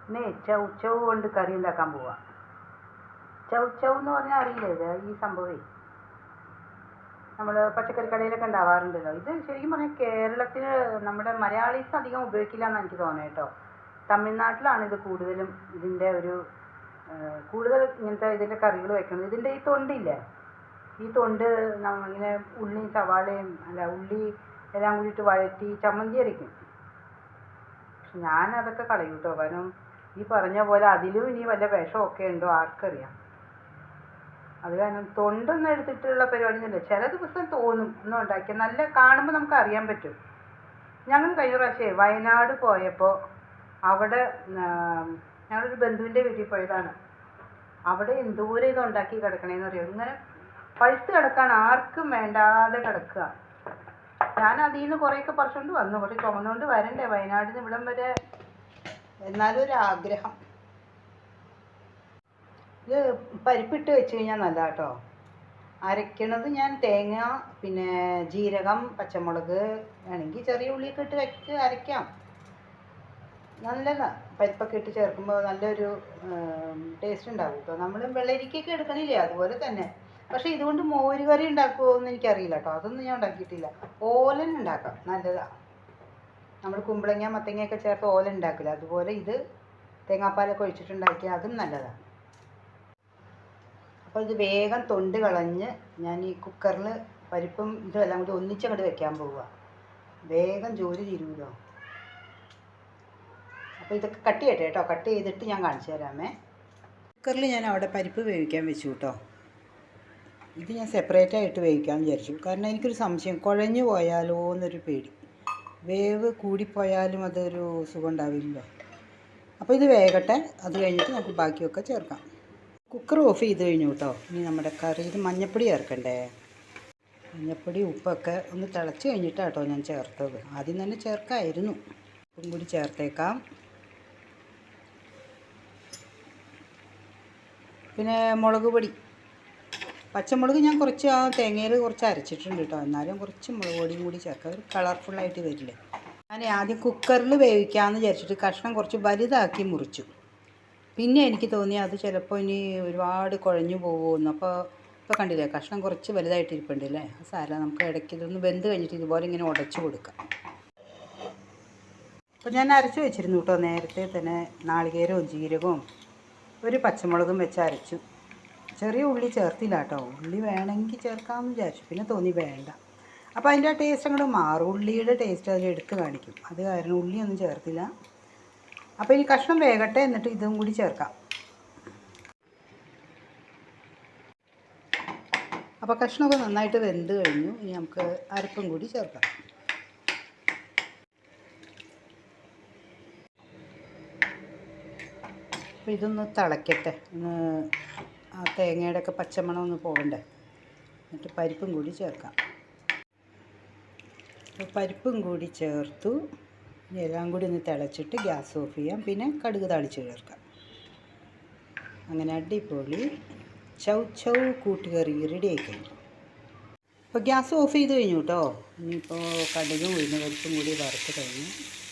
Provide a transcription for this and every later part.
പിന്നെ ചൗ കൊണ്ട് കറി ഉണ്ടാക്കാൻ പോവാം. ചൗ എന്ന് പറഞ്ഞാൽ അറിയില്ലേ ഇത് ഈ സംഭവമേ? നമ്മൾ പച്ചക്കറി കടയിലൊക്കെ ഉണ്ടാവാറുണ്ടല്ലോ. ഇത് ശരിക്കും പറഞ്ഞാൽ കേരളത്തിൽ നമ്മുടെ മലയാളീസ് അധികം ഉപയോഗിക്കില്ല എന്ന് എനിക്ക് തോന്നുന്നത് കേട്ടോ. തമിഴ്നാട്ടിലാണ് ഇത് കൂടുതലും ഇതിൻ്റെ ഒരു കൂടുതൽ ഇങ്ങനത്തെ ഇതിൻ്റെ കറികൾ വെക്കുന്നത്. ഇതിൻ്റെ ഈ തൊണ്ടില്ലേ, ഈ തൊണ്ട് ഇങ്ങനെ ഉള്ളിയും സവാളയും ഉള്ളി എല്ലാം കൂടിയിട്ട് വഴറ്റി ചമ്മന്തി അരയ്ക്കും. പക്ഷെ ഞാൻ അതൊക്കെ കളയും കേട്ടോ. കാരണം ഈ പറഞ്ഞ പോലെ അതിലും ഇനി വല്ല വിഷമൊക്കെ ഉണ്ടോ ആർക്കറിയാം. അത് കാരണം തൊണ്ടൊന്നും എടുത്തിട്ടുള്ള പരിപാടിയൊന്നുമില്ല. ചില ദിവസം തോന്നും ഒന്നും ഉണ്ടാക്കിയാൽ നല്ല കാണുമ്പോൾ നമുക്ക് അറിയാൻ പറ്റും. ഞങ്ങൾ കഴിഞ്ഞ പ്രാവശ്യം വയനാട് പോയപ്പോൾ അവിടെ ഞങ്ങളൊരു ബന്ധുവിൻ്റെ വീട്ടിൽ പോയതാണ്. അവിടെ എന്തോരം ഇത് ഉണ്ടാക്കി കിടക്കണേന്ന് അറിയാം. ഇങ്ങനെ പഴുത്ത് കിടക്കാണ്, ആർക്കും വേണ്ടാതെ കിടക്കുക. ഞാൻ അതിൽ നിന്ന് കുറേയൊക്കെ പറിച്ചുകൊണ്ട് വന്നു. പക്ഷെ ചുമന്നുകൊണ്ട് വരണ്ടേ വയനാട്ടിൽ നിന്ന് ഇവിടം വരെ. എന്നാലും ഒരു ആഗ്രഹം. ഇത് പരിപ്പിട്ട് വെച്ച് കഴിഞ്ഞാൽ നല്ല കേട്ടോ. അരയ്ക്കണത് ഞാൻ തേങ്ങ, പിന്നെ ജീരകം, പച്ചമുളക്, വേണമെങ്കിൽ ചെറിയ ഉള്ളിയൊക്കെ ഇട്ട് വെച്ച് അരയ്ക്കാം. നല്ലതാണ്. പരിപ്പൊക്കെ ഇട്ട് ചേർക്കുമ്പോൾ നല്ലൊരു ടേസ്റ്റ് ഉണ്ടാവും കേട്ടോ. നമ്മൾ വെള്ളരിക്കൊക്കെ എടുക്കണില്ലേ അതുപോലെ തന്നെ. പക്ഷേ ഇതുകൊണ്ട് മോര് കറി ഉണ്ടാക്കുമോ എന്ന് എനിക്കറിയില്ല കേട്ടോ. അതൊന്നും ഞാൻ ഉണ്ടാക്കിയിട്ടില്ല. ഓലൻ ഉണ്ടാക്കാം, നല്ലതാണ്. നമ്മൾ കുമ്പളങ്ങ മത്തങ്ങയൊക്കെ ചേർത്ത് ഓലൻ ഉണ്ടാക്കില്ല, അതുപോലെ ഇത് തേങ്ങാപ്പാലൊക്കെ ഒഴിച്ചിട്ടുണ്ടാക്കിയാൽ അതും നല്ലതാണ്. അപ്പോൾ ഇത് വേഗം തൊണ്ട് കളഞ്ഞ് ഞാൻ ഈ കുക്കറിൽ പരിപ്പും ഇതെല്ലാം കൂടി ഒന്നിച്ചങ്ങോട്ട് വെക്കാൻ പോവുക. വേഗം ജോലി തീരുമല്ലോ. അപ്പോൾ ഇതൊക്കെ കട്ട് ചെയ്യട്ടെ കേട്ടോ. കട്ട് ചെയ്തിട്ട് ഞാൻ കാണിച്ചു തരാമേ. കുക്കറിൽ ഞാൻ അവിടെ പരിപ്പ് വേവിക്കാൻ വെച്ചു കേട്ടോ. ഇത് ഞാൻ സെപ്പറേറ്റായിട്ട് വേവിക്കാമെന്ന് വിചാരിച്ചു. കാരണം എനിക്കൊരു സംശയം, കുഴഞ്ഞു പോയാലോ എന്നൊരു പേടി. വേവ് കൂടിപ്പോയാലും അതൊരു സുഖം ഉണ്ടാവില്ലല്ലോ. അപ്പോൾ ഇത് വേകട്ടെ. അത് കഴിഞ്ഞിട്ട് നമുക്ക് ബാക്കിയൊക്കെ ചേർക്കാം. കുക്കർ ഓഫ് ചെയ്ത് കഴിഞ്ഞു കേട്ടോ. ഇനി നമ്മുടെ കറിയിൽ മഞ്ഞൾപ്പൊടി ചേർക്കണ്ടേ. മഞ്ഞൾപ്പൊടി ഉപ്പൊക്കെ ഒന്ന് തിളച്ച് കഴിഞ്ഞിട്ടാണ് കേട്ടോ ഞാൻ ചേർത്തത്. ആദ്യം തന്നെ ചേർക്കാമായിരുന്നു. ഉപ്പും കൂടി ചേർത്തേക്കാം. പിന്നെ മുളക് പൊടി, പച്ചമുളക് ഞാൻ കുറച്ച് ആ തേങ്ങയിൽ കുറച്ച് അരച്ചിട്ടുണ്ട് കേട്ടോ. എന്നാലും കുറച്ച് മുളക് പൊടിയും കൂടി ചേർക്കാം, ഒരു കളർഫുള്ളായിട്ട് വരില്ലേ. ഞാൻ ആദ്യം കുക്കറിൽ വേവിക്കാമെന്ന് വിചാരിച്ചിട്ട് കഷ്ണം കുറച്ച് വലുതാക്കി മുറിച്ചു. പിന്നെ എനിക്ക് തോന്നി അത് ചിലപ്പോൾ ഇനി ഒരുപാട് കുഴഞ്ഞു പോകുമെന്ന്. ഇപ്പോൾ കണ്ടില്ലേ, കഷ്ണം കുറച്ച് വലുതായിട്ട് ഇരിപ്പുണ്ടല്ലേ. സാരമില്ല, നമുക്ക് ഇടയ്ക്ക് ഇതൊന്ന് വെന്ത് കഴിഞ്ഞിട്ട് ഇതുപോലെ ഇങ്ങനെ ഉടച്ചു കൊടുക്കാം. അപ്പോൾ ഞാൻ അരച്ച് വെച്ചിരുന്നു കേട്ടോ നേരത്തെ തന്നെ. നാളികേരവും ജീരകവും ഒരു പച്ചമുളകും വെച്ച് അരച്ചു. ചെറിയ ഉള്ളി ചേർത്തില്ല കേട്ടോ. ഉള്ളി വേണമെങ്കിൽ ചേർക്കാമെന്ന് വിചാരിച്ചു, പിന്നെ തോന്നി വേണ്ട. അപ്പോൾ അതിൻ്റെ ആ ടേസ്റ്റ് അങ്ങോട്ട് മാറും. ഉള്ളിയുടെ ടേസ്റ്റ് അതിൽ എടുത്ത് കാണിക്കും. അത് കാരണം ഉള്ളിയൊന്നും ചേർത്തില്ല. അപ്പോൾ ഇനി കഷ്ണം വേകട്ടെ, എന്നിട്ട് ഇതും കൂടി ചേർക്കാം. അപ്പോൾ കഷ്ണമൊക്കെ നന്നായിട്ട് വെന്ത് കഴിഞ്ഞു. ഇനി നമുക്ക് അരപ്പും കൂടി ചേർക്കാം. അപ്പോൾ ഇതൊന്ന് തിളയ്ക്കട്ടെ. ഒന്ന് ആ തേങ്ങയുടെ ഒക്കെ പച്ചമണം ഒന്ന് പോകണ്ടേ. എന്നിട്ട് പരിപ്പും കൂടി ചേർക്കാം. അപ്പോൾ പരിപ്പും കൂടി ചേർത്തു. എല്ലാം കൂടി ഒന്ന് തിളച്ചിട്ട് ഗ്യാസ് ഓഫ് ചെയ്യാം. പിന്നെ കടുക് താളിച്ച് ചേർക്കാം. അങ്ങനെ അടിപൊളി ചൗ കൂട്ടുകറി റെഡി ആയി കഴിഞ്ഞു. അപ്പോൾ ഗ്യാസ് ഓഫ് ചെയ്ത് കഴിഞ്ഞു കേട്ടോ. ഇനിയിപ്പോൾ കടുകും ഉഴുന്ന പരിപ്പും കൂടി വറുത്ത് കഴിഞ്ഞു.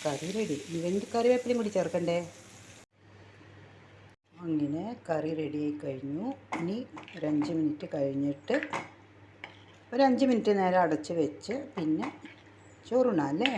കറി റെഡി. ഇവൻ്റെ കറിവേപ്പിലയും കൂടി ചേർക്കണ്ടേ. അങ്ങനെ കറി റെഡിയായി കഴിഞ്ഞു. ഇനി ഒരു 5 മിനിറ്റ് കഴിഞ്ഞിട്ട് ഒരു 5 മിനിറ്റ് നേരം അടച്ച് വെച്ച് പിന്നെ ചോറുണ്ണാം അല്ലേ.